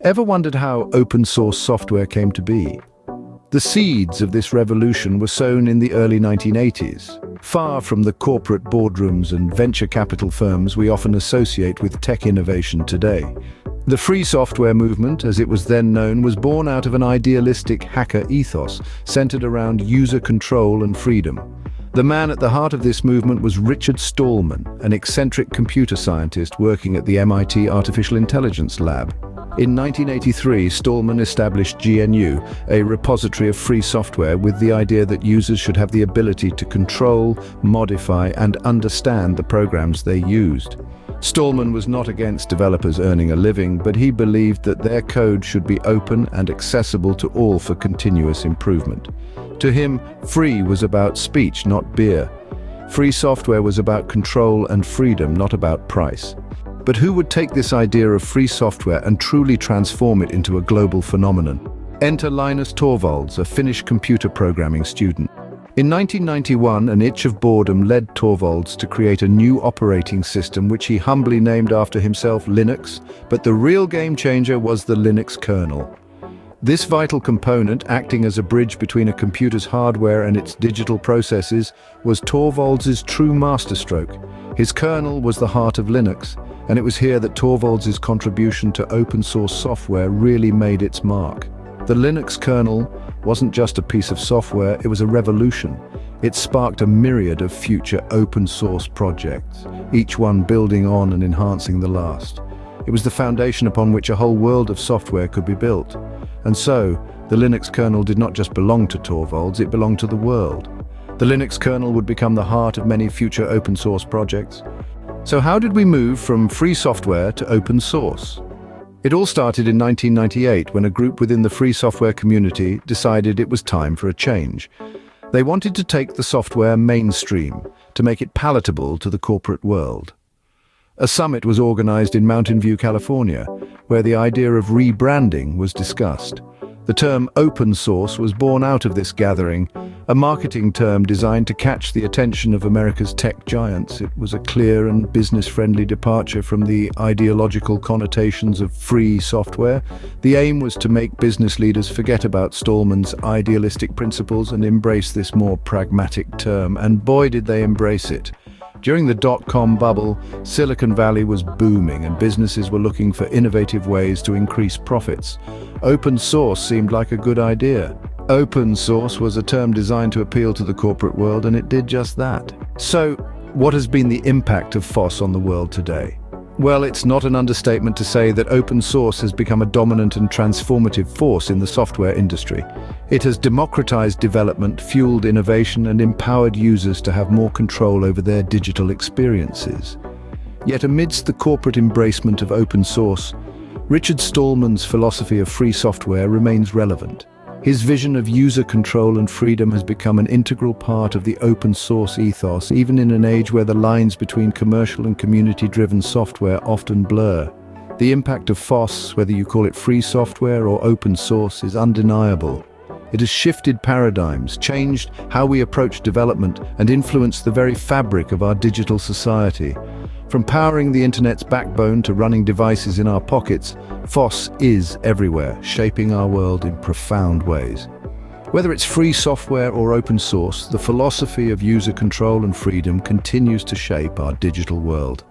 Ever wondered how open source software came to be? The seeds of this revolution were sown in the early 1980s, far from the corporate boardrooms and venture capital firms we often associate with tech innovation today. The free software movement, as it was then known, was born out of an idealistic hacker ethos centered around user control and freedom. The man at the heart of this movement was Richard Stallman, an eccentric computer scientist working at the MIT Artificial Intelligence Lab. In 1983, Stallman established GNU, a repository of free software with the idea that users should have the ability to control, modify, and understand the programs they used. Stallman was not against developers earning a living, but he believed that their code should be open and accessible to all for continuous improvement. To him, free was about speech, not beer. Free software was about control and freedom, not about price. But who would take this idea of free software and truly transform it into a global phenomenon? Enter Linus Torvalds, a Finnish computer programming student. In 1991, an itch of boredom led Torvalds to create a new operating system which he humbly named after himself, Linux, but the real game changer was the Linux kernel. This vital component, acting as a bridge between a computer's hardware and its digital processes, was Torvalds' true masterstroke. His kernel was the heart of Linux, and it was here that Torvalds' contribution to open-source software really made its mark. The Linux kernel wasn't just a piece of software, it was a revolution. It sparked a myriad of future open-source projects, each one building on and enhancing the last. It was the foundation upon which a whole world of software could be built. And so, the Linux kernel did not just belong to Torvalds, it belonged to the world. The Linux kernel would become the heart of many future open-source projects. So how did we move from free software to open source? It all started in 1998 when a group within the free software community decided it was time for a change. They wanted to take the software mainstream, to make it palatable to the corporate world. A summit was organized in Mountain View, California, where the idea of rebranding was discussed. The term open source was born out of this gathering, a marketing term designed to catch the attention of America's tech giants. It was a clear and business-friendly departure from the ideological connotations of free software. The aim was to make business leaders forget about Stallman's idealistic principles and embrace this more pragmatic term, and boy did they embrace it. During the dot-com bubble, Silicon Valley was booming and businesses were looking for innovative ways to increase profits. Open source seemed like a good idea. Open source was a term designed to appeal to the corporate world, and it did just that. So, what has been the impact of FOSS on the world today? Well, it's not an understatement to say that open source has become a dominant and transformative force in the software industry. It has democratized development, fueled innovation, and empowered users to have more control over their digital experiences. Yet amidst the corporate embracement of open source, Richard Stallman's philosophy of free software remains relevant. His vision of user control and freedom has become an integral part of the open source ethos, even in an age where the lines between commercial and community-driven software often blur. The impact of FOSS, whether you call it free software or open source, is undeniable. It has shifted paradigms, changed how we approach development, and influenced the very fabric of our digital society. From powering the internet's backbone to running devices in our pockets, FOSS is everywhere, shaping our world in profound ways. Whether it's free software or open source, the philosophy of user control and freedom continues to shape our digital world.